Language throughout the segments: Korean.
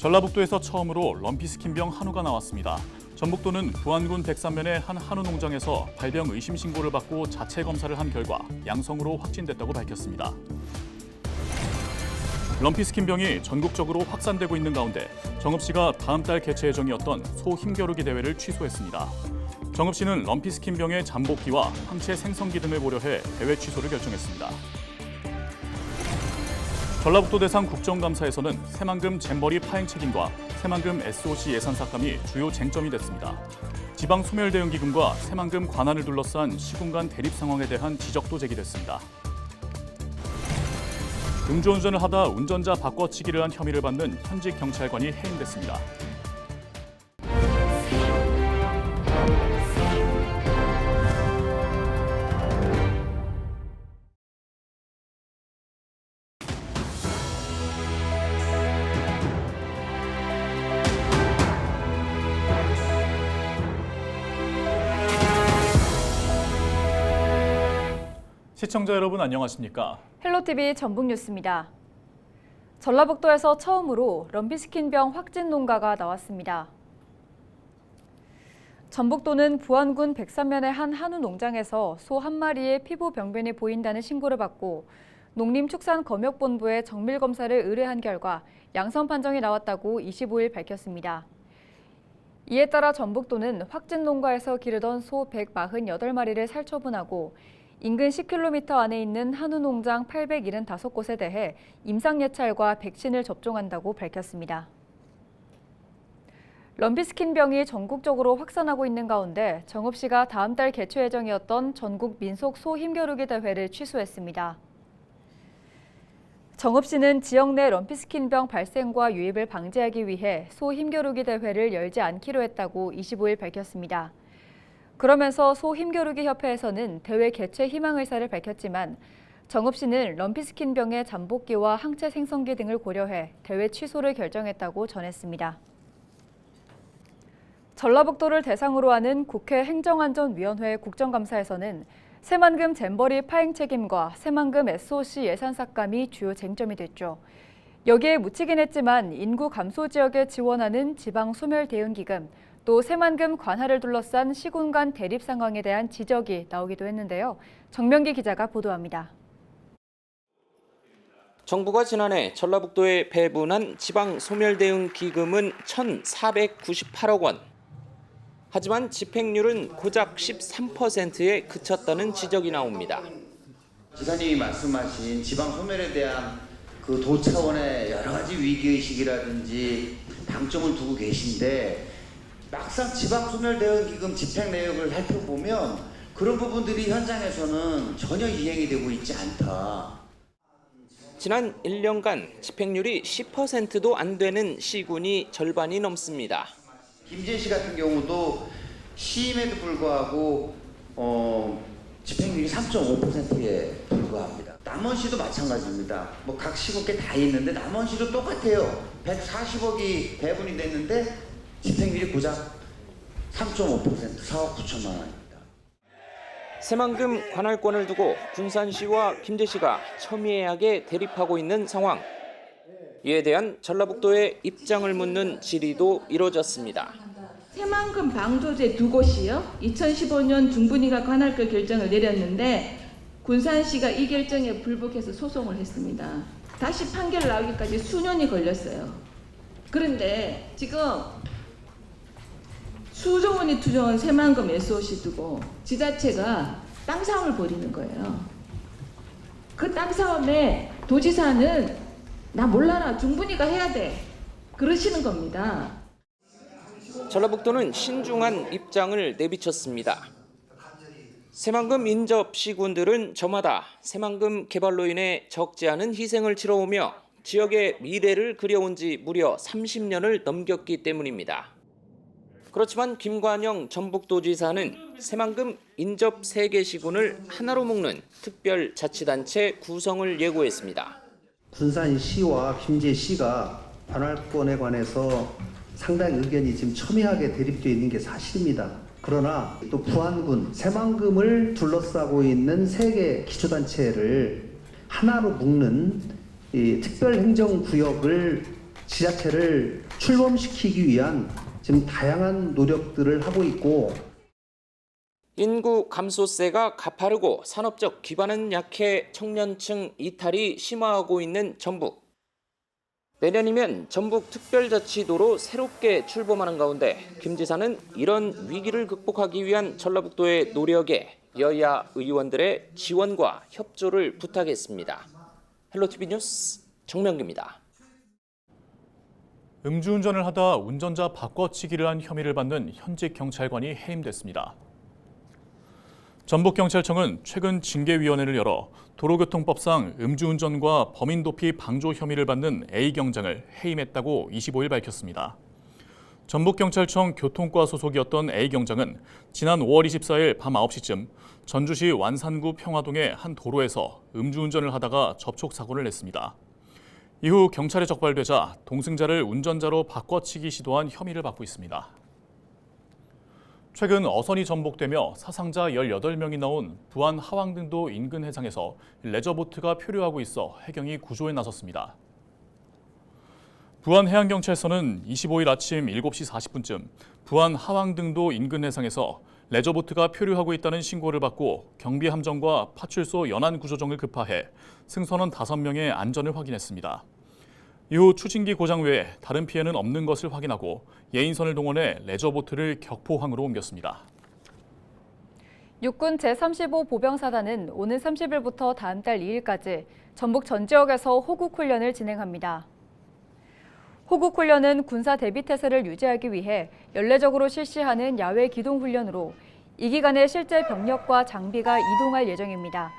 전라북도에서 처음으로 럼피스킨병 한우가 나왔습니다. 전북도는 부안군 백산면의 한 한우 농장에서 발병 의심 신고를 받고 자체 검사를 한 결과 양성으로 확진됐다고 밝혔습니다. 럼피스킨병이 전국적으로 확산되고 있는 가운데 정읍시가 다음 달 개최 예정이었던 소 힘겨루기 대회를 취소했습니다. 정읍시는 럼피스킨병의 잠복기와 항체 생성기 등을 고려해 대회 취소를 결정했습니다. 전라북도 대상 국정감사에서는 새만금 잼버리 파행 책임과 새만금 SOC 예산 삭감이 주요 쟁점이 됐습니다. 지방소멸대응기금과 새만금 관할을 둘러싼 시군 간 대립 상황에 대한 지적도 제기됐습니다. 음주운전을 하다 운전자 바꿔치기를 한 혐의를 받는 현직 경찰관이 해임됐습니다. 시청자 여러분 안녕하십니까? 헬로티비 전북뉴스입니다. 전라북도에서 처음으로 럼피스킨병 확진 농가가 나왔습니다. 전북도는 부안군 백산면의 한 한우 농장에서 소 한 마리의 피부 병변이 보인다는 신고를 받고 농림축산검역본부에 정밀검사를 의뢰한 결과 양성 판정이 나왔다고 25일 밝혔습니다. 이에 따라 전북도는 확진 농가에서 기르던 소 148마리를 살처분하고 인근 10km 안에 있는 한우 농장 875곳에 대해 임상예찰과 백신을 접종한다고 밝혔습니다. 럼피스킨병이 전국적으로 확산하고 있는 가운데 정읍시가 다음 달 개최 예정이었던 전국 민속 소 힘겨루기 대회를 취소했습니다. 정읍시는 지역 내 럼피스킨병 발생과 유입을 방지하기 위해 소 힘겨루기 대회를 열지 않기로 했다고 25일 밝혔습니다. 그러면서 소 힘겨루기 협회에서는 대회 개최 희망 의사를 밝혔지만 정읍시는 럼피스킨병의 잠복기와 항체 생성기 등을 고려해 대회 취소를 결정했다고 전했습니다. 전라북도를 대상으로 하는 국회 행정안전위원회 국정감사에서는 새만금 잼버리 파행 책임과 새만금 SOC 예산 삭감이 주요 쟁점이 됐죠. 여기에 묻히긴 했지만 인구 감소 지역에 지원하는 지방소멸대응기금, 또 새만금 관할을 둘러싼 시군 간 대립 상황에 대한 지적이 나오기도 했는데요. 정명기 기자가 보도합니다. 정부가 지난해 전라북도에 배분한 지방소멸대응기금은 1,498억 원. 하지만 집행률은 고작 13%에 그쳤다는 지적이 나옵니다. 지사님이 말씀하신 지방소멸에 대한 그 도 차원의 여러 가지 위기의식이라든지 방점을 두고 계신데 막상 지방소멸대응기금 집행 내역을 살펴보면 그런 부분들이 현장에서는 전혀 이행이 되고 있지 않다. 지난 1년간 집행률이 10%도 안 되는 시군이 절반이 넘습니다. 김제시 같은 경우도 시임에도 불구하고 집행률이 3.5%에 불과합니다. 남원시도 마찬가지입니다. 뭐 각 시군께 다 있는데 남원시도 똑같아요. 140억이 배분이 됐는데 집행률이 고작 3.5%, 4억 9천만 원입니다. 새만금 관할권을 두고 군산시와 김제시가 첨예하게 대립하고 있는 상황. 이에 대한 전라북도의 입장을 묻는 질의도 이뤄졌습니다. 새만금 방조제 두 곳이요. 2015년 중분위가 관할권 결정을 내렸는데 군산시가 이 결정에 불복해서 소송을 했습니다. 다시 판결 나오기까지 수년이 걸렸어요. 그런데 지금 수조 원이 투정한 새만금 SOC 두고 지자체가 땅 싸움을 벌이는 거예요. 그 땅 싸움에 도지사는 나 몰라라 중분위가 해야 돼 그러시는 겁니다. 전라북도는 신중한 입장을 내비쳤습니다. 새만금 인접 시군들은 저마다 새만금 개발로 인해 적지 않은 희생을 치러오며 지역의 미래를 그려온 지 무려 30년을 넘겼기 때문입니다. 그렇지만 김관영 전북도지사는 새만금 인접 3개 시군을 하나로 묶는 특별자치단체 구성을 예고했습니다. 군산시와 김제시가 관할권에 관해서 상당히 의견이 지금 첨예하게 대립되어 있는 게 사실입니다. 그러나 또 부안군, 새만금을 둘러싸고 있는 3개 기초단체를 하나로 묶는 이 특별행정구역을 지자체를 출범시키기 위한 지금 다양한 노력들을 하고 있고 인구 감소세가 가파르고 산업적 기반은 약해 청년층 이탈이 심화하고 있는 전북. 내년이면 전북 특별자치도로 새롭게 출범하는 가운데 김 지사는 이런 위기를 극복하기 위한 전라북도의 노력에 여야 의원들의 지원과 협조를 부탁했습니다. 헬로티비 뉴스 정명기입니다. 음주운전을 하다 운전자 바꿔치기를 한 혐의를 받는 현직 경찰관이 해임됐습니다. 전북경찰청은 최근 징계위원회를 열어 도로교통법상 음주운전과 범인도피 방조 혐의를 받는 A경장을 해임했다고 25일 밝혔습니다. 전북경찰청 교통과 소속이었던 A경장은 지난 5월 24일 밤 9시쯤 전주시 완산구 평화동의 한 도로에서 음주운전을 하다가 접촉사고를 냈습니다. 이후 경찰에 적발되자 동승자를 운전자로 바꿔치기 시도한 혐의를 받고 있습니다. 최근 어선이 전복되며 사상자 18명이 나온 부안 하왕등도 인근 해상에서 레저보트가 표류하고 있어 해경이 구조에 나섰습니다. 부안해양경찰서는 25일 아침 7시 40분쯤 부안 하왕등도 인근 해상에서 레저보트가 표류하고 있다는 신고를 받고 경비함정과 파출소 연안구조정을 급파해 승선원 5명의 안전을 확인했습니다. 이후 추진기 고장 외에 다른 피해는 없는 것을 확인하고 예인선을 동원해 레저보트를 격포항으로 옮겼습니다. 육군 제35 보병사단은 오는 30일부터 다음 달 2일까지 전북 전 지역에서 호국훈련을 진행합니다. 호국훈련은 군사 대비태세를 유지하기 위해 연례적으로 실시하는 야외 기동훈련으로 이 기간에 실제 병력과 장비가 이동할 예정입니다.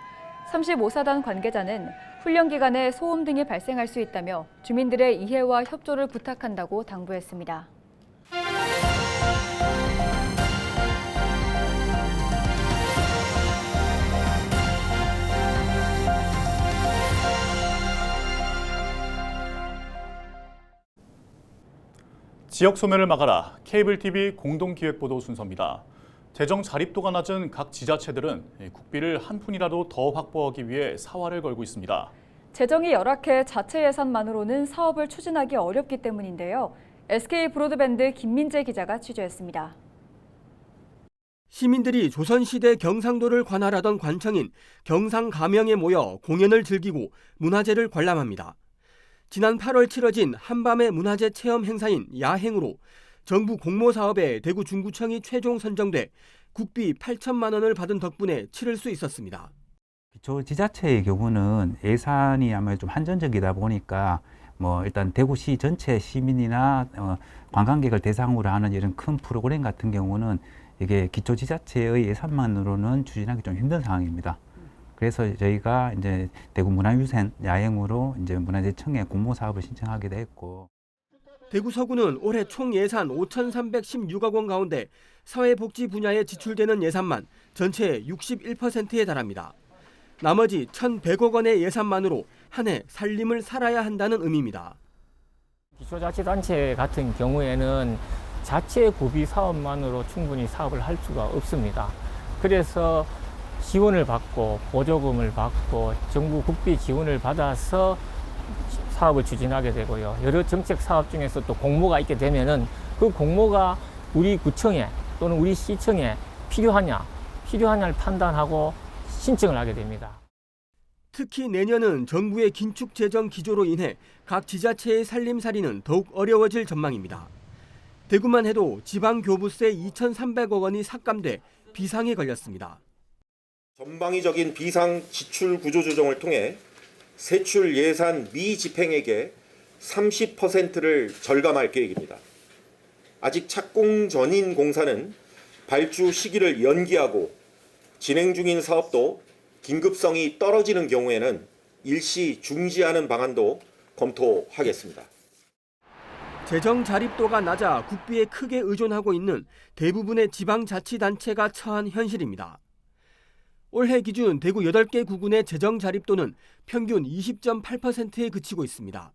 35사단 관계자는 훈련 기간에 소음 등이 발생할 수 있다며 주민들의 이해와 협조를 부탁한다고 당부했습니다. 지역 소멸을 막아라. 케이블 TV 공동기획보도 순서입니다. 재정 자립도가 낮은 각 지자체들은 국비를 한 푼이라도 더 확보하기 위해 사활을 걸고 있습니다. 재정이 열악해 자체 예산만으로는 사업을 추진하기 어렵기 때문인데요. SK 브로드밴드 김민재 기자가 취재했습니다. 시민들이 조선시대 경상도를 관할하던 관청인 경상가명에 모여 공연을 즐기고 문화제를 관람합니다. 지난 8월 치러진 한밤의 문화제 체험 행사인 야행으로 정부 공모사업에 대구 중구청이 최종 선정돼 국비 8천만 원을 받은 덕분에 치를 수 있었습니다. 기초지자체의 경우는 예산이 아무래도 좀 한정적이다 보니까 일단 대구시 전체 시민이나 관광객을 대상으로 하는 이런 큰 프로그램 같은 경우는 이게 기초지자체의 예산만으로는 추진하기 좀 힘든 상황입니다. 그래서 저희가 이제 대구 문화유산 야행으로 이제 문화재청에 공모 사업을 신청하게 됐고. 대구 서구는 올해 총 예산 5,316억 원 가운데 사회복지 분야에 지출되는 예산만 전체의 61%에 달합니다. 나머지 1,100억 원의 예산만으로 한 해 살림을 살아야 한다는 의미입니다. 기초자치단체 같은 경우에는 자체 구비 사업만으로 충분히 사업을 할 수가 없습니다. 그래서 지원을 받고 보조금을 받고 정부 국비 지원을 받아서 사업을 추진하게 되고요. 여러 정책 사업 중에서 또 공모가 있게 되면은 그 공모가 우리 구청에 또는 우리 시청에 필요하냐를 판단하고 신청을 하게 됩니다. 특히 내년은 정부의 긴축 재정 기조로 인해 각 지자체의 살림살이는 더욱 어려워질 전망입니다. 대구만 해도 지방교부세 2,300억 원이 삭감돼 비상에 걸렸습니다. 전방위적인 비상 지출 구조 조정을 통해 세출 예산 미집행액의 30%를 절감할 계획입니다. 아직 착공 전인 공사는 발주 시기를 연기하고 진행 중인 사업도 긴급성이 떨어지는 경우에는 일시 중지하는 방안도 검토하겠습니다. 재정 자립도가 낮아 국비에 크게 의존하고 있는 대부분의 지방자치단체가 처한 현실입니다. 올해 기준 대구 8개 구군의 재정 자립도는 평균 20.8%에 그치고 있습니다.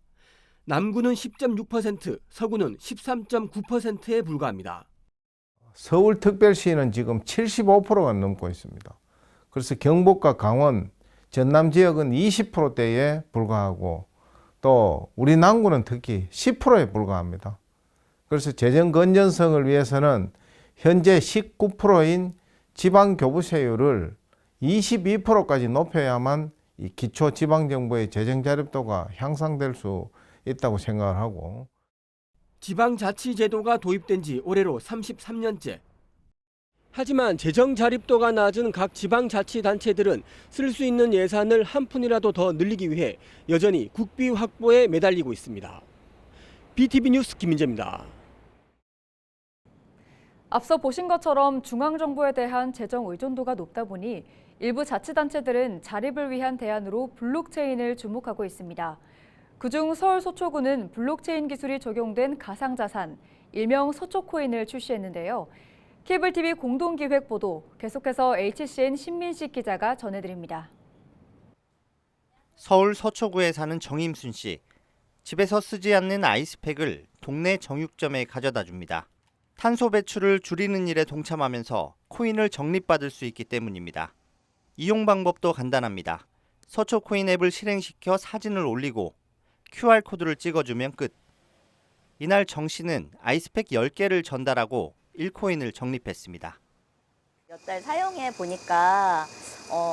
남구는 10.6%, 서구는 13.9%에 불과합니다. 서울특별시는 지금 75%가 넘고 있습니다. 그래서 경북과 강원, 전남 지역은 20%대에 불과하고 또 우리 남구는 특히 10%에 불과합니다. 그래서 재정 건전성을 위해서는 현재 19%인 지방교부세율을 22%까지 높여야만 이 기초지방정부의 재정자립도가 향상될 수 있다고 생각을 하고, 지방자치제도가 도입된 지 올해로 33년째. 하지만 재정 자립도가 낮은 각 지방자치단체들은 쓸 수 있는 예산을 한 푼이라도 더 늘리기 위해 여전히 국비 확보에 매달리고 있습니다. BTV 뉴스 김민재입니다. 앞서 보신 것처럼 중앙정부에 대한 재정 의존도가 높다 보니 일부 자치단체들은 자립을 위한 대안으로 블록체인을 주목하고 있습니다. 그중 서울 서초구는 블록체인 기술이 적용된 가상자산, 일명 서초코인을 출시했는데요. 케이블TV 공동기획 보도, 계속해서 HCN 신민식 기자가 전해드립니다. 서울 서초구에 사는 정임순 씨. 집에서 쓰지 않는 아이스팩을 동네 정육점에 가져다 줍니다. 탄소 배출을 줄이는 일에 동참하면서 코인을 적립받을 수 있기 때문입니다. 이용 방법도 간단합니다. 서초코인 앱을 실행시켜 사진을 올리고 QR코드를 찍어주면 끝. 이날 정 씨는 아이스팩 10개를 전달하고 1코인을 적립했습니다. 몇 달 사용해 보니까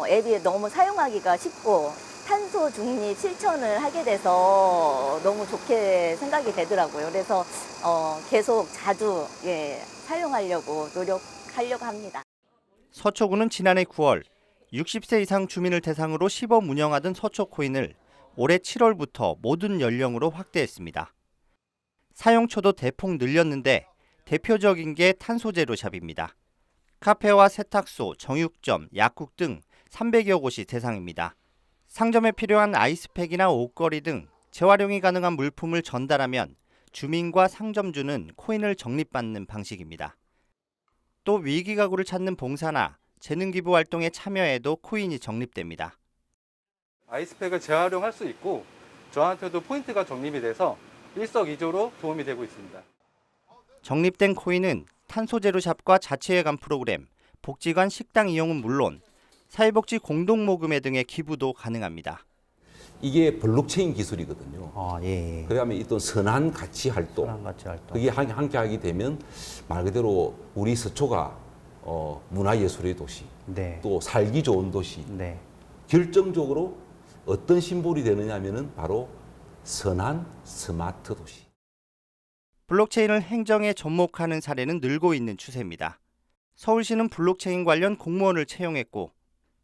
앱이 너무 사용하기가 쉽고 탄소 중립 실천을 하게 돼서 너무 좋게 생각이 되더라고요. 그래서 계속 자주 사용하려고 노력하려고 합니다. 서초구는 지난해 9월 60세 이상 주민을 대상으로 시범 운영하던 서초코인을 올해 7월부터 모든 연령으로 확대했습니다. 사용처도 대폭 늘렸는데 대표적인 게 탄소제로샵입니다. 카페와 세탁소, 정육점, 약국 등 300여 곳이 대상입니다. 상점에 필요한 아이스팩이나 옷걸이 등 재활용이 가능한 물품을 전달하면 주민과 상점주는 코인을 적립받는 방식입니다. 또 위기 가구를 찾는 봉사나 재능기부 활동에 참여해도 코인이 적립됩니다. 아이스팩을 재활용할 수 있고 저한테도 포인트가 적립이 돼서 일석이조로 도움이 되고 있습니다. 적립된 코인은 탄소제로샵과 자치회관 프로그램, 복지관 식당 이용은 물론 사회복지 공동모금회 등의 기부도 가능합니다. 이게 블록체인 기술이거든요. 예. 그다음에 어떤 선한 가치 활동. 그게 함께하게 되면 말 그대로 우리 서초가 문화예술의 도시, 또 살기 좋은 도시. 결정적으로 어떤 심볼이 되느냐 하면은 바로 선한 스마트 도시. 블록체인을 행정에 접목하는 사례는 늘고 있는 추세입니다. 서울시는 블록체인 관련 공무원을 채용했고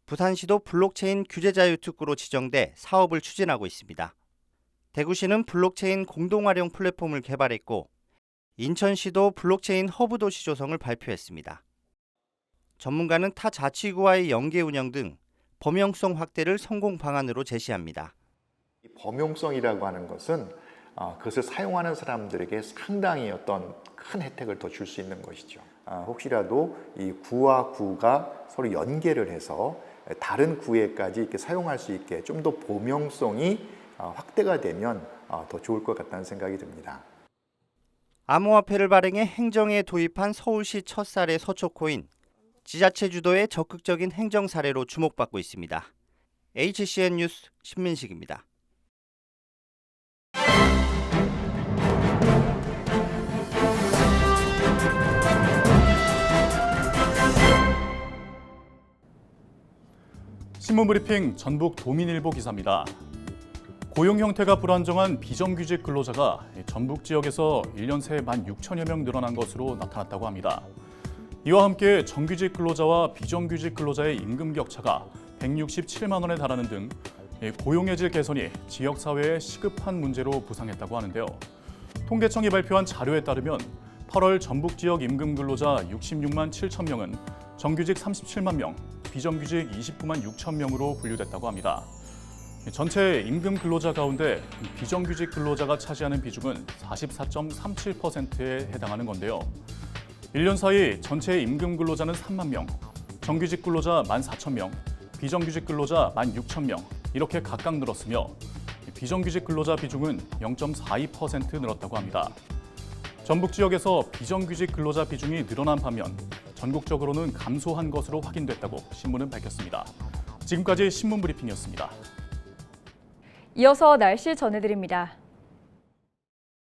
부산시도 블록체인 규제자유특구로 지정돼 사업을 추진하고 있습니다. 대구시는 블록체인 공동활용 플랫폼을 개발했고 인천시도 블록체인 허브 도시 조성을 발표했습니다. 전문가는 타 자치구와의 연계 운영 등 범용성 확대를 성공 방안으로 제시합니다. 범용성이라고 하는 것은 그것을 사용하는 사람들에게 상당히 어떤 큰 혜택을 더 줄 수 있는 것이죠. 혹시라도 이 구와 구가 서로 연계를 해서 다른 구에까지 이렇게 사용할 수 있게 좀 더 범용성이 확대가 되면 더 좋을 것 같다는 생각이 듭니다. 암호화폐를 발행해 행정에 도입한 서울시 첫 사례 서초코인. 지자체 주도의 적극적인 행정 사례로 주목받고 있습니다. HCN 뉴스 신민식입니다. 신문브리핑 전북 도민일보 기사입니다. 고용 형태가 불안정한 비정규직 근로자가 전북 지역에서 1년 새 16,000여 명 늘어난 것으로 나타났다고 합니다. 이와 함께 정규직 근로자와 비정규직 근로자의 임금 격차가 167만 원에 달하는 등 고용의 질 개선이 지역사회의 시급한 문제로 부상했다고 하는데요. 통계청이 발표한 자료에 따르면 8월 전북 지역 임금 근로자 66만 7천 명은 정규직 37만 명, 비정규직 29만 6천 명으로 분류됐다고 합니다. 전체 임금 근로자 가운데 비정규직 근로자가 차지하는 비중은 44.37%에 해당하는 건데요. 1년 사이 전체 임금 근로자는 3만 명, 정규직 근로자 14,000명, 비정규직 근로자 16,000명 이렇게 각각 늘었으며 비정규직 근로자 비중은 0.42% 늘었다고 합니다. 전북 지역에서 비정규직 근로자 비중이 늘어난 반면 전국적으로는 감소한 것으로 확인됐다고 신문은 밝혔습니다. 지금까지 신문브리핑이었습니다. 이어서 날씨 전해드립니다.